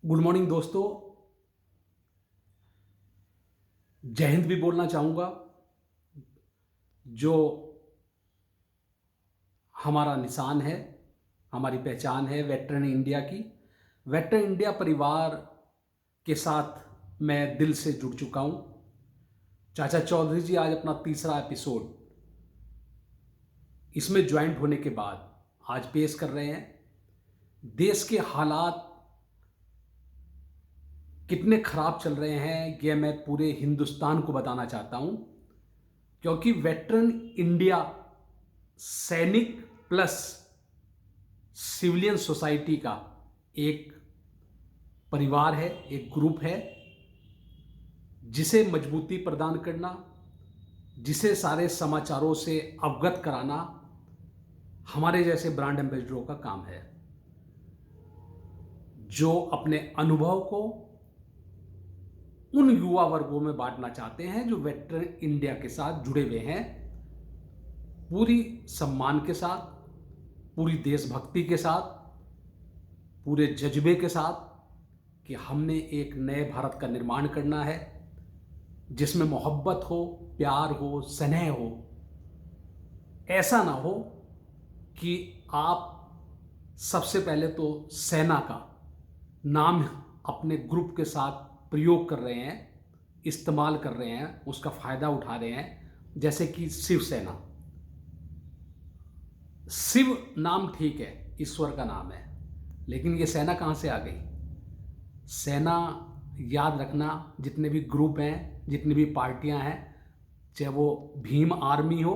Good morning दोस्तों। जय हिंद भी बोलना चाहूँगा। जो हमारा निशान है, हमारी पहचान है वेटरन इंडिया की। वेटरन इंडिया परिवार के साथ मैं दिल से जुड़ चुका हूँ। चाचा चौधरी जी आज अपना तीसरा एपिसोड इसमें ज्वाइंट होने के बाद आज पेश कर रहे हैं। देश के हालात कितने खराब चल रहे हैं ये मैं पूरे हिंदुस्तान को बताना चाहता हूँ, क्योंकि वेटरन इंडिया सैनिक प्लस सिविलियन सोसाइटी का एक परिवार है, एक ग्रुप है जिसे मजबूती प्रदान करना, जिसे सारे समाचारों से अवगत कराना हमारे जैसे ब्रांड एम्बेसडरों का काम है, जो अपने अनुभव को उन युवा वर्गों में बांटना चाहते हैं जो वेटरन इंडिया के साथ जुड़े हुए हैं, पूरी सम्मान के साथ, पूरी देशभक्ति के साथ, पूरे जज्बे के साथ कि हमने एक नए भारत का निर्माण करना है जिसमें मोहब्बत हो, प्यार हो, स्नेह हो। ऐसा ना हो कि आप सबसे पहले तो सेना का नाम अपने ग्रुप के साथ प्रयोग कर रहे हैं, इस्तेमाल कर रहे हैं, उसका फायदा उठा रहे हैं, जैसे कि शिवसेना। शिव नाम ठीक है, ईश्वर का नाम है, लेकिन ये सेना कहाँ से आ गई? सेना, याद रखना, जितने भी ग्रुप हैं, जितनी भी पार्टियां हैं, चाहे वो भीम आर्मी हो,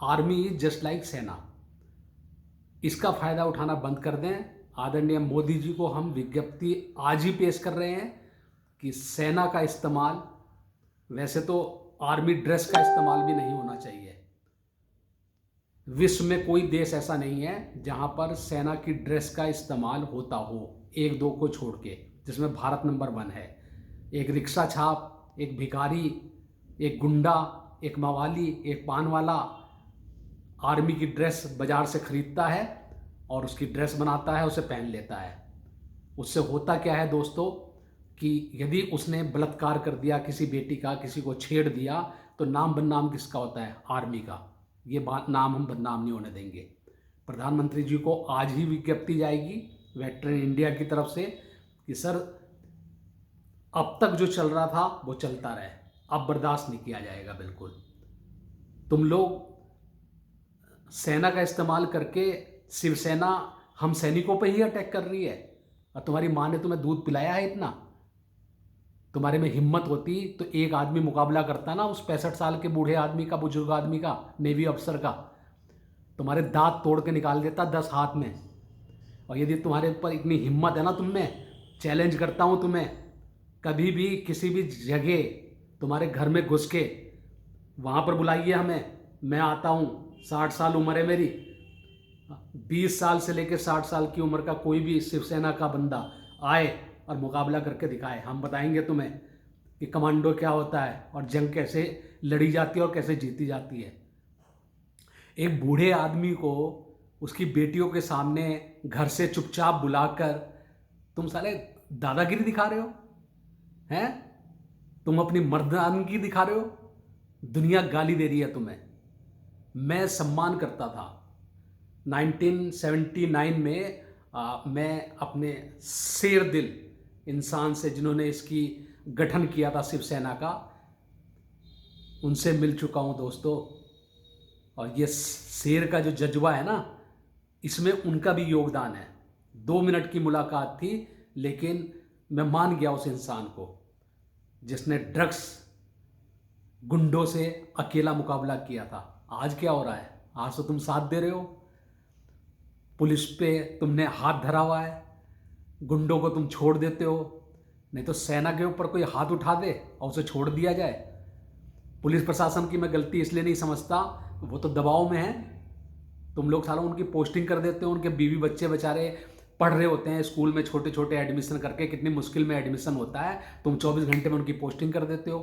आर्मी इज जस्ट लाइक सेना। इसका फायदा उठाना बंद कर दें। आदरणीय मोदी जी को हम विज्ञप्ति आज ही पेश कर रहे हैं कि सेना का इस्तेमाल, वैसे तो आर्मी ड्रेस का इस्तेमाल भी नहीं होना चाहिए। विश्व में कोई देश ऐसा नहीं है जहां पर सेना की ड्रेस का इस्तेमाल होता हो, एक दो को छोड़ के, जिसमें भारत नंबर 1 है। एक रिक्शा छाप, एक भिखारी, एक गुंडा, एक मवाली, एक पान वाला आर्मी की ड्रेस बाजार से खरीदता है और उसकी ड्रेस बनाता है, उसे पहन लेता है। उससे होता क्या है दोस्तों कि यदि उसने बलात्कार कर दिया किसी बेटी का, किसी को छेड़ दिया, तो नाम बदनाम किसका होता है? आर्मी का। ये बात, नाम हम बदनाम नहीं होने देंगे। प्रधानमंत्री जी को आज ही विज्ञप्ति जाएगी वेटरन इंडिया की तरफ से कि सर, अब तक जो चल रहा था वो चलता रहे, अब बर्दाश्त नहीं किया जाएगा। बिल्कुल तुम लोग सेना का इस्तेमाल करके शिवसेना हम सैनिकों पर ही अटैक कर रही है, और तुम्हारी माँ ने तुम्हें दूध पिलाया है इतना? तुम्हारे में हिम्मत होती तो एक आदमी मुकाबला करता ना उस 65 साल के बूढ़े आदमी का, बुजुर्ग आदमी का, नेवी अफसर का। तुम्हारे दांत तोड़ के निकाल देता 10 हाथ में। और यदि तुम्हारे ऊपर इतनी हिम्मत है ना, तुम में चैलेंज करता हूं तुम्हें, कभी भी किसी भी जगह तुम्हारे घर में घुस के वहां पर बुलाइए हमें, मैं आता हूं। 60 साल उम्र है मेरी। 20 साल से लेकर 60 साल की उम्र का कोई भी शिवसेना का बंदा आए और मुकाबला करके दिखाए, हम बताएंगे तुम्हें कि कमांडो क्या होता है और जंग कैसे लड़ी जाती है और कैसे जीती जाती है। एक बूढ़े आदमी को उसकी बेटियों के सामने घर से चुपचाप बुलाकर तुम साले दादागिरी दिखा रहे हो हैं? तुम अपनी मर्दानगी दिखा रहे हो। दुनिया गाली दे रही है तुम्हें। मैं सम्मान करता था 1979 में। मैं अपने शेर दिल इंसान से, जिन्होंने इसकी गठन किया था शिवसेना का, उनसे मिल चुका हूं दोस्तों। और ये शेर का जो जज्बा है ना, इसमें उनका भी योगदान है। 2 मिनट की मुलाकात थी, लेकिन मैं मान गया उस इंसान को जिसने ड्रग्स गुंडों से अकेला मुकाबला किया था। आज क्या हो रहा है? आज तो तुम साथ दे रहे हो, पुलिस पे तुमने हाथ धरा हुआ है, गुंडों को तुम छोड़ देते हो। नहीं तो सेना के ऊपर कोई हाथ उठा दे और उसे छोड़ दिया जाए। पुलिस प्रशासन की मैं गलती इसलिए नहीं समझता, वो तो दबाव में है। तुम लोग सालों उनकी पोस्टिंग कर देते हो, उनके बीवी बच्चे बेचारे पढ़ रहे होते हैं स्कूल में, छोटे छोटे एडमिशन करके, कितनी मुश्किल में एडमिशन होता है, तुम 24 घंटे में उनकी पोस्टिंग कर देते हो।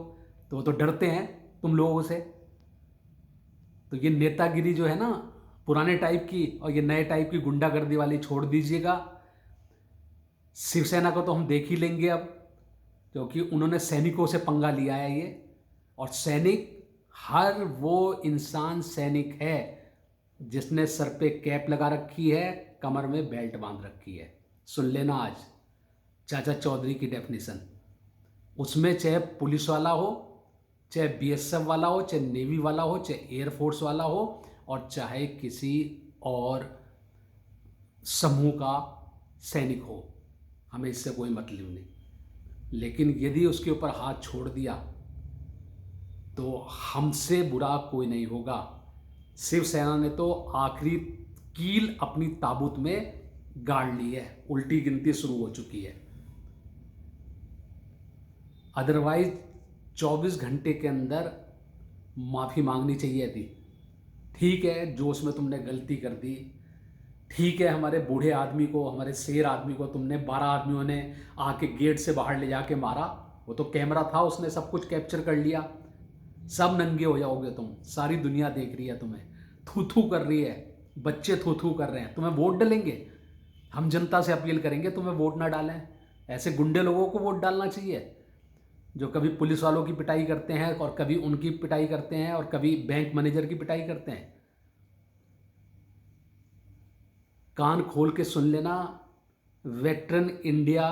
तो वो तो डरते हैं तुम लोगों से। तो ये नेतागिरी जो है ना पुराने टाइप की, और ये नए टाइप की गुंडागर्दी वाली छोड़ दीजिएगा। शिवसेना को तो हम देख ही लेंगे अब, क्योंकि उन्होंने सैनिकों से पंगा लिया है ये। और सैनिक, हर वो इंसान सैनिक है जिसने सर पे कैप लगा रखी है, कमर में बेल्ट बांध रखी है। सुन लेना आज चाचा चौधरी की डेफिनेशन। उसमें चाहे पुलिस वाला हो, चाहे बीएसएफ वाला हो, चाहे नेवी वाला हो, चाहे एयरफोर्स वाला हो, और चाहे किसी और समूह का सैनिक हो, हमें इससे कोई मतलब नहीं। लेकिन यदि उसके ऊपर हाथ छोड़ दिया तो हमसे बुरा कोई नहीं होगा। शिवसेना ने तो आखिरी कील अपनी ताबूत में गाड़ ली है, उल्टी गिनती शुरू हो चुकी है। अदरवाइज 24 घंटे के अंदर माफ़ी मांगनी चाहिए थी। ठीक है, जोश में तुमने गलती कर दी। ठीक है, हमारे बूढ़े आदमी को, हमारे शेर आदमी को तुमने 12 आदमियों ने आके गेट से बाहर ले जाके मारा। वो तो कैमरा था, उसने सब कुछ कैप्चर कर लिया। सब नंगे हो जाओगे तुम, सारी दुनिया देख रही है तुम्हें, थू थू कर रही है, बच्चे थू थू कर रहे हैं। तुम्हें वोट डालेंगे? हम जनता से अपील करेंगे तुम्हें वोट ना डालें। ऐसे गुंडे लोगों को वोट डालना चाहिए जो कभी पुलिस वालों की पिटाई करते हैं और कभी उनकी पिटाई करते हैं और कभी बैंक मैनेजर की पिटाई करते हैं। कान खोल के सुन लेना, वेटरन इंडिया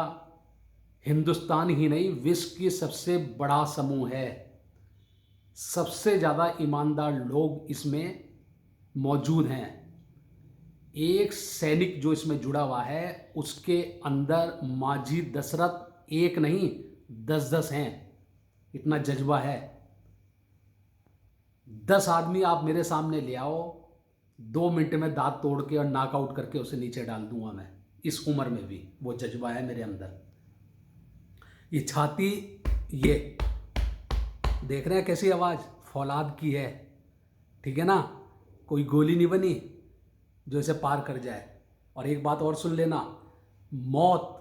हिंदुस्तान ही नहीं, विश्व की सबसे बड़ा समूह है। सबसे ज़्यादा ईमानदार लोग इसमें मौजूद हैं। एक सैनिक जो इसमें जुड़ा हुआ है, उसके अंदर माजी दशरथ एक नहीं 10-10 हैं। इतना जज्बा है। 10 आदमी आप मेरे सामने ले आओ, 2 मिनट में दांत तोड़ के और नॉकआउट करके उसे नीचे डाल दूंगा मैं। इस उम्र में भी वो जज्बा है मेरे अंदर। ये छाती, ये देख रहे हैं कैसी आवाज़ फौलाद की है, ठीक है ना? कोई गोली नहीं बनी जो इसे पार कर जाए। और एक बात और सुन लेना, मौत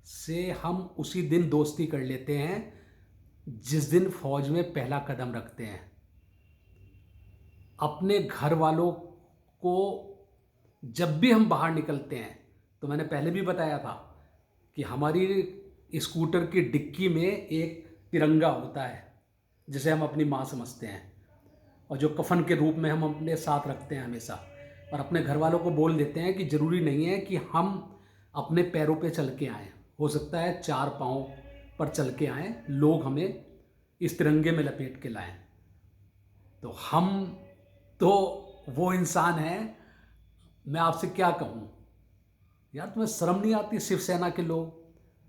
से हम उसी दिन दोस्ती कर लेते हैं जिस दिन फौज में पहला कदम रखते हैं। अपने घर वालों को जब भी हम बाहर निकलते हैं, तो मैंने पहले भी बताया था कि हमारी स्कूटर की डिक्की में एक तिरंगा होता है जिसे हम अपनी माँ समझते हैं और जो कफन के रूप में हम अपने साथ रखते हैं हमेशा। और अपने घर वालों को बोल देते हैं कि ज़रूरी नहीं है कि हम अपने पैरों पे चल के आएँ, हो सकता है 4 पाँव पर चल के आएँ, लोग हमें इस तिरंगे में लपेट के लाएं। तो हम तो वो इंसान हैं। मैं आपसे क्या कहूँ यार, तुम्हें शर्म नहीं आती? शिवसेना के लोग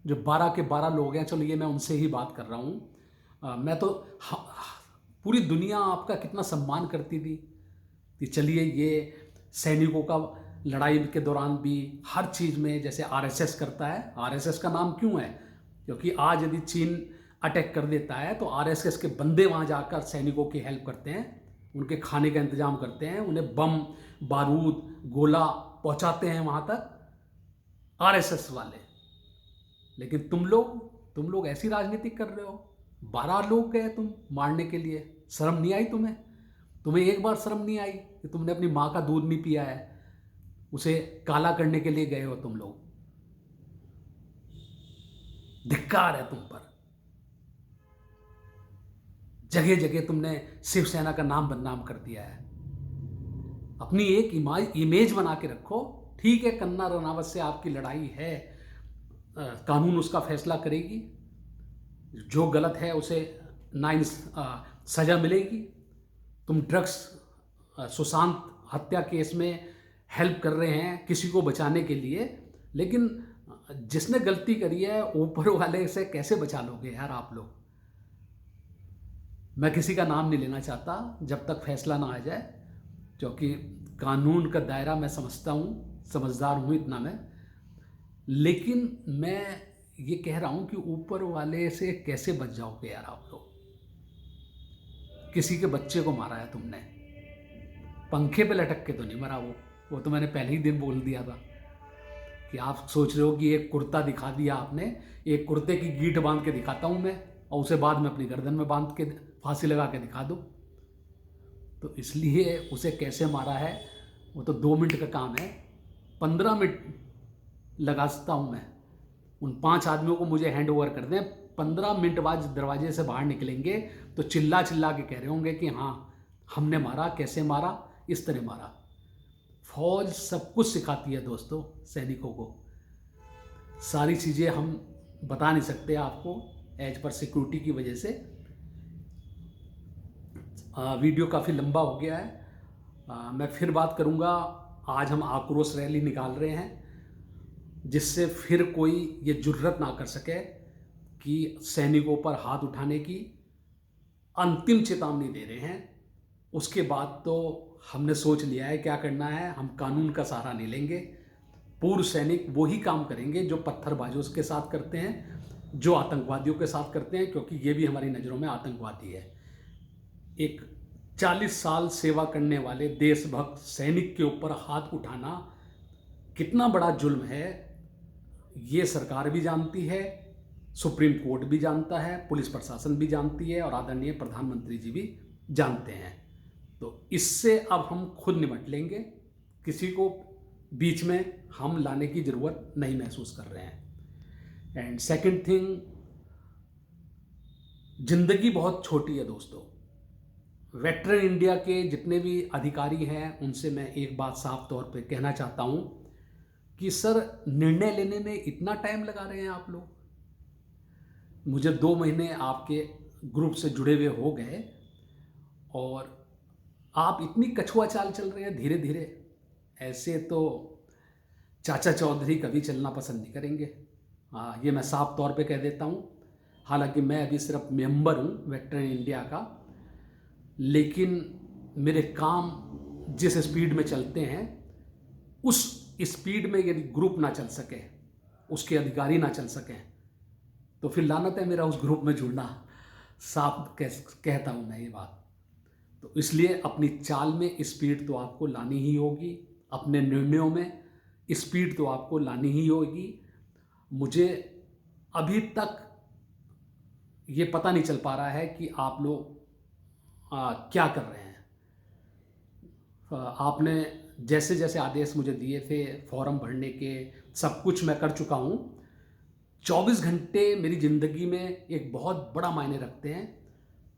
जो 12 के 12 लोग हैं, चलो ये मैं उनसे ही बात कर रहा हूँ। मैं तो पूरी दुनिया आपका कितना सम्मान करती थी कि चलिए ये सैनिकों का लड़ाई के दौरान भी हर चीज़ में जैसे आरएसएस करता है। आरएसएस का नाम क्यों है? क्योंकि आज यदि चीन अटैक कर देता है तो आरएसएस के बंदे वहाँ जाकर सैनिकों की हेल्प करते हैं, उनके खाने का इंतजाम करते हैं, उन्हें बम बारूद गोला पहुँचाते हैं वहाँ तक, आरएसएस वाले। लेकिन तुम लोग ऐसी राजनीति कर रहे हो। 12 लोग गए तुम मारने के लिए, शर्म नहीं आई तुम्हें? तुम्हें एक बार शर्म नहीं आई कि तुमने अपनी माँ का दूध नहीं पिया है, उसे काला करने के लिए गए हो तुम लोग? धिक्कार है तुम पर। जगह जगह तुमने शिवसेना का नाम बदनाम कर दिया है। अपनी एक इमेज बना के रखो। ठीक है, कंगना रनावत से आपकी लड़ाई है, कानून उसका फैसला करेगी, जो गलत है उसे सजा मिलेगी। तुम ड्रग्स सुशांत हत्या केस में हेल्प कर रहे हैं किसी को बचाने के लिए, लेकिन जिसने गलती करी है ऊपर वाले से कैसे बचा लोगे यार आप लोग? मैं किसी का नाम नहीं लेना चाहता जब तक फैसला ना आ जाए, क्योंकि कानून का दायरा मैं समझता हूँ, समझदार हूँ इतना मैं। लेकिन मैं ये कह रहा हूँ कि ऊपर वाले से कैसे बच जाओगे यार आप लोग? किसी के बच्चे को मारा है तुमने, पंखे पे लटक के तो नहीं मरा वो तो मैंने पहले ही दिन बोल दिया था कि आप सोच रहे हो कि एक कुर्ता दिखा दिया आपने, एक कुर्ते की गीट बांध के दिखाता हूँ मैं और उसे बाद में अपनी गर्दन में बांध के फांसी लगा के दिखा दूँ। तो इसलिए उसे कैसे मारा है वो तो 2 मिनट का काम है, 15 मिनट लगा सकता हूँ मैं उन 5 आदमियों को मुझे हैंड ओवर कर दें। 15 मिनट बाद दरवाजे से बाहर निकलेंगे तो चिल्ला चिल्ला के कह रहे होंगे कि हाँ हमने मारा, कैसे मारा, इस तरह मारा। फौज सब कुछ सिखाती है दोस्तों सैनिकों को। सारी चीज़ें हम बता नहीं सकते आपको एज पर सिक्योरिटी की वजह से। वीडियो काफ़ी लंबा हो गया है। मैं फिर बात करूँगा। आज हम आक्रोश रैली निकाल रहे हैं जिससे फिर कोई ये जुर्रत ना कर सके कि सैनिकों पर हाथ उठाने की। अंतिम चेतावनी दे रहे हैं। उसके बाद तो हमने सोच लिया है क्या करना है। हम कानून का सहारा नहीं लेंगे। पूर्व सैनिक वही काम करेंगे जो पत्थरबाजों के साथ करते हैं, जो आतंकवादियों के साथ करते हैं, क्योंकि ये भी हमारी नज़रों में आतंकवादी है। एक 40 साल सेवा करने वाले देशभक्त सैनिक के ऊपर हाथ उठाना कितना बड़ा जुल्म है, ये सरकार भी जानती है, सुप्रीम कोर्ट भी जानता है, पुलिस प्रशासन भी जानती है और आदरणीय प्रधानमंत्री जी भी जानते हैं। तो इससे अब हम खुद निपट लेंगे। किसी को बीच में हम लाने की ज़रूरत नहीं महसूस कर रहे हैं। एंड सेकंड थिंग, जिंदगी बहुत छोटी है दोस्तों। वेटरन इंडिया के जितने भी अधिकारी हैं उनसे मैं एक बात साफ तौर पे कहना चाहता हूं कि सर निर्णय लेने में इतना टाइम लगा रहे हैं आप लोग। मुझे 2 महीने आपके ग्रुप से जुड़े हुए हो गए और आप इतनी कछुआ चाल चल रहे हैं धीरे धीरे। ऐसे तो चाचा चौधरी कभी चलना पसंद नहीं करेंगे। हाँ, ये मैं साफ तौर पे कह देता हूँ। हालांकि मैं अभी सिर्फ मेंबर हूँ वेटरन इंडिया का, लेकिन मेरे काम जिस स्पीड में चलते हैं उस स्पीड में यदि ग्रुप ना चल सके, उसके अधिकारी ना चल सकें, तो फिर लानत है मेरा उस ग्रुप में जुड़ना। साफ कहता हूँ मैं ये बात। तो इसलिए अपनी चाल में स्पीड तो आपको लानी ही होगी, अपने निर्णयों में स्पीड तो आपको लानी ही होगी। मुझे अभी तक ये पता नहीं चल पा रहा है कि आप लोग क्या कर रहे हैं। आपने जैसे जैसे आदेश मुझे दिए थे फॉर्म भरने के, सब कुछ मैं कर चुका हूँ। 24 घंटे मेरी ज़िंदगी में एक बहुत बड़ा मायने रखते हैं।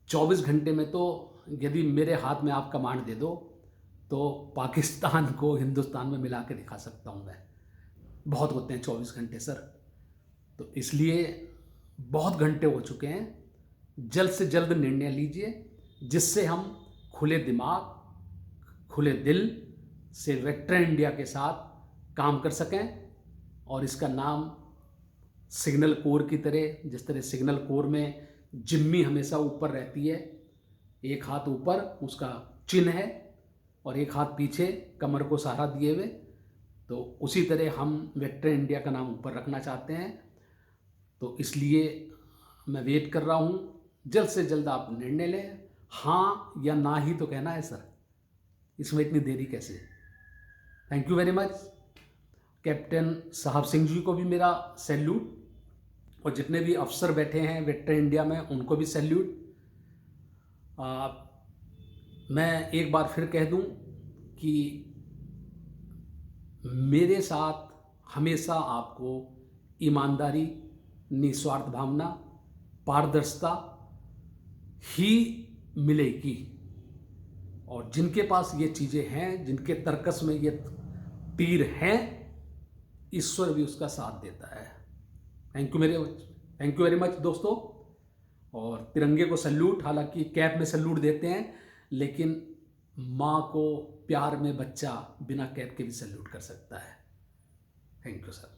24 घंटे में तो यदि मेरे हाथ में आप कमांड दे दो तो पाकिस्तान को हिंदुस्तान में मिला के दिखा सकता हूँ मैं। बहुत होते हैं 24 घंटे सर। तो इसलिए बहुत घंटे हो चुके हैं। जल्द से जल्द निर्णय लीजिए जिससे हम खुले दिमाग, खुले दिल से वेटरन इंडिया के साथ काम कर सकें और इसका नाम सिग्नल कोर की तरह, जिस तरह सिग्नल कोर में जिम्मी हमेशा ऊपर रहती है, एक हाथ ऊपर उसका चिन्ह है और एक हाथ पीछे कमर को सहारा दिए हुए, तो उसी तरह हम वेटरन इंडिया का नाम ऊपर रखना चाहते हैं। तो इसलिए मैं वेट कर रहा हूँ, जल्द से जल्द आप निर्णय लें। हाँ या ना ही तो कहना है सर, इसमें इतनी देरी कैसे। Thank you very much. Captain साहब सिंह जी को भी मेरा सैल्यूट, और जितने भी अफसर बैठे हैं वेटरन इंडिया में उनको भी सैल्यूट। मैं एक बार फिर कह दूं कि मेरे साथ हमेशा आपको ईमानदारी, निस्वार्थ भावना, पारदर्शिता ही मिलेगी। और जिनके पास ये चीज़ें हैं, जिनके तर्कस में ये तीर हैं, ईश्वर भी उसका साथ देता है। थैंक यू वेरी मच दोस्तों। और तिरंगे को सल्यूट। हालांकि कैप में सल्यूट देते हैं, लेकिन माँ को प्यार में बच्चा बिना कैप के भी सल्यूट कर सकता है। Thank you sir.